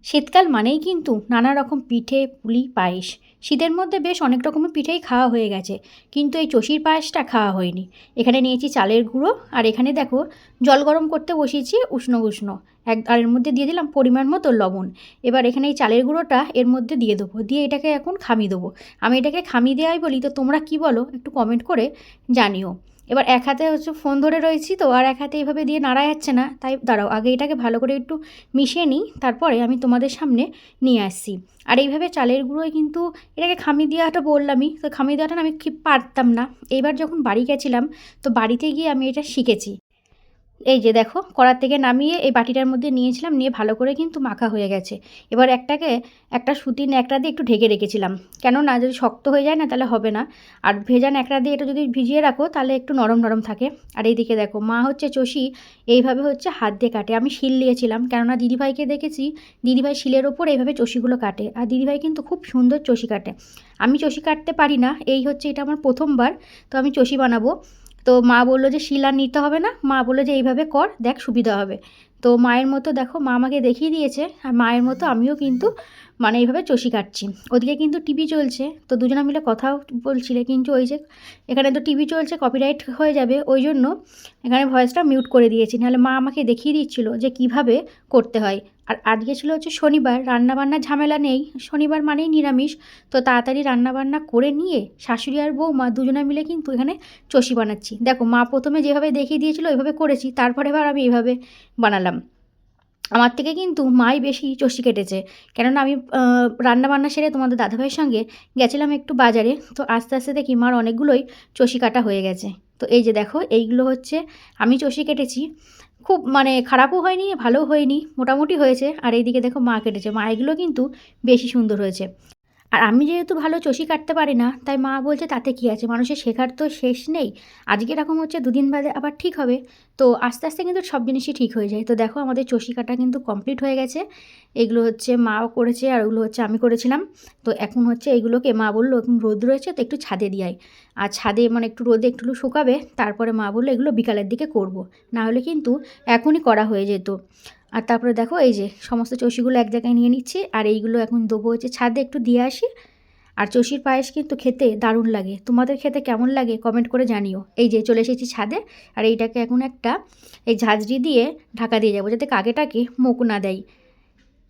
শীতকাল মানেই কিন্তু নানা রকম পিঠে পুলি পায়েস। শীতের মধ্যে বেশ অনেক রকমের পিঠেই খাওয়া হয়ে গেছে, কিন্তু এই চষির পায়েসটা খাওয়া হয়নি। এখানে নিয়েছি চালের গুঁড়ো, আর এখানে দেখো জল গরম করতে বসিয়েছি উষ্ণ উষ্ণ। আর এর মধ্যে দিয়ে দিলাম পরিমাণ মতো লবণ। এবার এখানে এই চালের গুঁড়োটা এর মধ্যে দিয়ে দেবো, দিয়ে এটাকে এখন খামিয়ে দেবো। আমি এটাকে খামিয়ে দেওয়াই বলি, তো তোমরা কি বলো একটু কমেন্ট করে জানিও। এবার এক হাতে হচ্ছে ফোন ধরে রয়েছি, তো আর এক হাতে এইভাবে দিয়ে নাড়া যাচ্ছে না, তাই দাঁড়াও আগে এটাকে ভালো করে একটু মিশিয়ে নিই, তারপরে আমি তোমাদের সামনে নিয়ে আসছি। আর এইভাবে চালের গুঁড়োয় কিন্তু এটাকে খামিয়ে দেওয়াটা বললামই, তো খামিয়ে দেওয়াটা আমি ঠিক পারতাম না। এইবার যখন বাড়ি গেছিলাম, তো বাড়িতে গিয়ে আমি এটা শিখেছি। এই যে দেখো কড়ার থেকে নামিয়ে এই বাটিটার মধ্যে নিয়েছিলাম, নিয়ে ভালো করে কিন্তু মাখা হয়ে গেছে। এবার একটা সুতির ন্যাকড়া দিয়ে একটু ঢেকে রেখেছিলাম, কেননা যদি শক্ত হয়ে যায় না তাহলে হবে না। আর ভেজা ন্যাকড়া দিয়ে এটা যদি ভিজিয়ে রাখো তাহলে একটু নরম নরম থাকে। আর এইদিকে দেখো মা হচ্ছে চষি এইভাবে হচ্ছে হাত দিয়ে কাটে। আমি শিল নিয়েছিলাম, কেননা দিদিভাইকে দেখেছি দিদিভাই শিলের ওপর এইভাবে চষিগুলো কাটে, আর দিদিভাই কিন্তু খুব সুন্দর চষি কাটে। আমি চষি কাটতে পারি না, এই হচ্ছে এটা আমার প্রথমবার, তো আমি চষি বানাবো। তো মা বললো যে শিল আর নিতে হবে না, মা বললো যে এইভাবে কর দেখ সুবিধা হবে। তো মায়ের মতো দেখো মা আমাকে দেখিয়ে দিয়েছে, আর মায়ের মতো আমিও কিন্তু মানে এইভাবে চষি কাটছি। ওদিকে কিন্তু টিভি চলছে, তো দুজনে মিলে কথাও বলছিলে, কিন্তু ওই যে এখানে তো টিভি চলছে, কপিরাইট হয়ে যাবে, ওই জন্য এখানে ভয়েসটা মিউট করে দিয়েছি, নাহলে মা আমাকে দেখিয়ে দিচ্ছিল যে কিভাবে করতে হয়। আর আজকে ছিল হচ্ছে শনিবার, রান্নাবান্নার ঝামেলা নেই, শনিবার মানেই নিরামিষ। তো তাড়াতাড়ি রান্নাবান্না করে নিয়ে শাশুড়ি আর বৌমা দুজনে মিলে কিন্তু এখানে চষি বানাচ্ছি। দেখো মা প্রথমে যেভাবে দেখিয়ে দিয়েছিল ওইভাবে করেছি, তারপরে এবার আমি এইভাবে বানালাম। আমার থেকে কিন্তু মাই বেশি চষি কেটেছে, কেননা আমি রান্নাবান্না সেরে তোমাদের দাদাভাইয়ের সঙ্গে গেছিলাম একটু বাজারে, তো আস্তে আস্তে দেখি মার অনেকগুলোই চষি কাটা হয়ে গেছে। তো এই যে দেখো এইগুলো হচ্ছে আমি চষি কেটেছি, খুব মানে খারাপও হয়নি ভালোও হয়নি, মোটামুটি হয়েছে। আর এইদিকে দেখো মা কেটেছে, মা এগুলো কিন্তু বেশি সুন্দর হয়েছে। আর আমি যেহেতু ভালো চষি কাটতে পারি না, তাই মা বলছে তাতে কী আছে, মানুষের শেখার তো শেষ নেই। আজকে এরকম হচ্ছে, দুদিন বাদে আবার ঠিক হবে। তো আস্তে আস্তে কিন্তু সব জিনিসই ঠিক হয়ে যায়। তো দেখো আমাদের চষি কাটা কিন্তু কমপ্লিট হয়ে গেছে। এগুলো হচ্ছে মাও করেছে, আর ওগুলো হচ্ছে আমি করেছিলাম। তো এখন হচ্ছে এইগুলোকে মা বললো এখন রোদ রয়েছে, তো একটু ছাদে দিয়ে আয়। আর ছাদে মানে একটু রোদে একটু শুকাবে, তারপরে মা বললো এগুলো বিকালের দিকে করব, না হলে কিন্তু এখনই করা হয়ে যেত। আর তারপরে দেখো এই যে সমস্ত চষিগুলো এক জায়গায় নিয়ে নিচ্ছি, আর এইগুলো এখন দেবো হচ্ছে ছাদে একটু দিয়ে আসি। আর চষির পায়েস কিন্তু খেতে দারুণ লাগে, তোমাদের খেতে কেমন লাগে কমেন্ট করে জানিও। এই যে চলে এসেছি ছাদে, আর এইটাকে এখন একটা এই ঝাঁঝরি দিয়ে ঢাকা দিয়ে যাবো, যাতে কাকেটাকে মুখ না দেয়।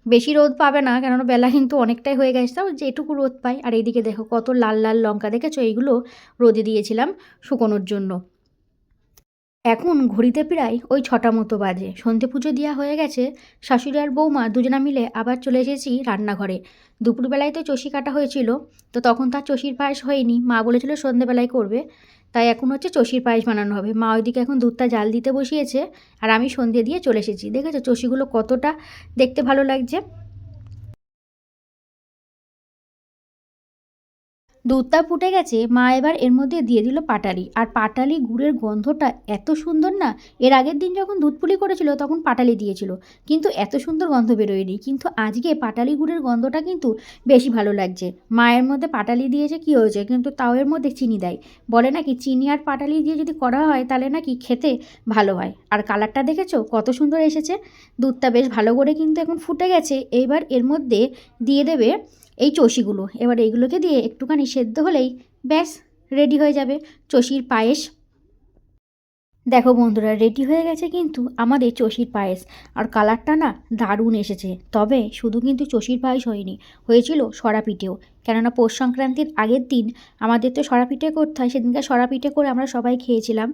বেশি রোদ পাবে না, কেননা বেলা কিন্তু অনেকটাই হয়ে গেছে, তাও যেটুকু রোদ পাই। আর এইদিকে দেখো কত লাল লাল লঙ্কা দেখেছো, এইগুলো রোদে দিয়েছিলাম শুকোনোর জন্য। এখন ঘড়িতে প্রায় ওই 6টা মতো বাজে, সন্ধে পুজো দেওয়া হয়ে গেছে। শাশুড়ি আর বৌমা দুজনা মিলে আবার চলে এসেছি রান্নাঘরে। দুপুরবেলায় তো চষি কাটা হয়েছিল, তো তখন তার চষির পায়েস হয়নি, মা বলেছিল সন্ধেবেলায় করবে। তাই এখন হচ্ছে চষির পায়েস বানানো হবে। মা ওইদিকে এখন দুধটা জাল দিতে বসিয়েছে, আর আমি সন্ধে দিয়ে চলে এসেছি। দেখেছো চষিগুলো কতটা দেখতে ভালো লাগছে। দুধটা ফুটে গেছে, মা এবার এর মধ্যে দিয়ে দিল পাটালি। আর পাটালি গুড়ের গন্ধটা এত সুন্দর না, এর আগের দিন যখন দুধ পুলি করেছিল তখন পাটালি দিয়েছিল, কিন্তু এত সুন্দর গন্ধ বেরোয়নি। কিন্তু আজকে পাটালি গুড়ের গন্ধটা কিন্তু বেশি ভালো লাগছে। মায়ের মধ্যে পাটালি দিয়েছে কি হয়েছে, কিন্তু তাও এর মধ্যে চিনি দেয়। বলে নাকি চিনি আর পাটালি দিয়ে যদি করা হয় তাহলে নাকি খেতে ভালো হয়। আর কালারটা দেখেছো কত সুন্দর এসেছে। দুধটা বেশ ভালো করে কিন্তু এখন ফুটে গেছে। এইবার এর মধ্যে দিয়ে দেবে এই চষিগুলো। এবার এইগুলোকে দিয়ে একটুখানি সেদ্ধ হলেই ব্যাস রেডি হয়ে যাবে চষির পায়েস। দেখো বন্ধুরা রেডি হয়ে গেছে কিন্তু আমাদের চষির পায়েস, আর কালারটা না দারুণ এসেছে। তবে শুধু কিন্তু চষির পায়েস হয়নি, হয়েছিল সরা পিঠেও। কেননা পৌষ সংক্রান্তির আগের দিন আমাদের তো সরা পিঠে করতে হয়, সেদিনকে সরা পিঠে করে আমরা সবাই খেয়েছিলাম।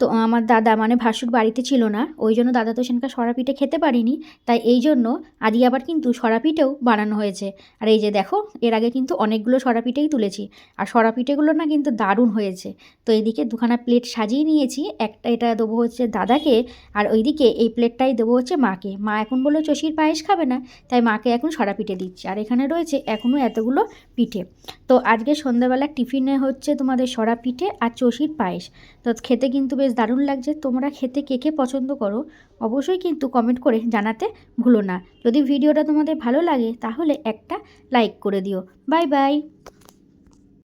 তো আমার দাদা মানে ভাসুর বাড়িতে ছিল না, ওই জন্য দাদা তো সেদিনকে সরা পিঠে খেতে পারিনি। তাই এই জন্য আজকে আবার কিন্তু সরা পিঠেও বানানো হয়েছে। আর এই যে দেখো এর আগে কিন্তু অনেকগুলো সরা পিঠেই তুলেছি, আর সরা পিঠেগুলো না কিন্তু দারুণ হয়েছে। তো এইদিকে দুখানা প্লেট সাজিয়ে নিয়েছি, একটা এটা দেবো হচ্ছে দাদাকে, আর ওইদিকে এই প্লেটটাই দেবো হচ্ছে মাকে। মা এখন বললো চষির পায়েস খাবে না, তাই মাকে এখন সরা পিঠে দিচ্ছি। আর এখানে রয়েছে এখনও এতগুলো পিঠে। তো আজকে সন্ধ্যাবেলা টিফিনে হচ্ছে তোমাদের সরা পিঠে আর চষির পায়েস। তো খেতে কিন্তু বেশ দারুণ লাগছে। তোমরা খেতে কে কে পছন্দ করো অবশ্যই কিন্তু কমেন্ট করে জানাতে ভুলো না। যদি ভিডিওটা তোমাদের ভালো লাগে তাহলে একটা লাইক করে দিও। Bye bye.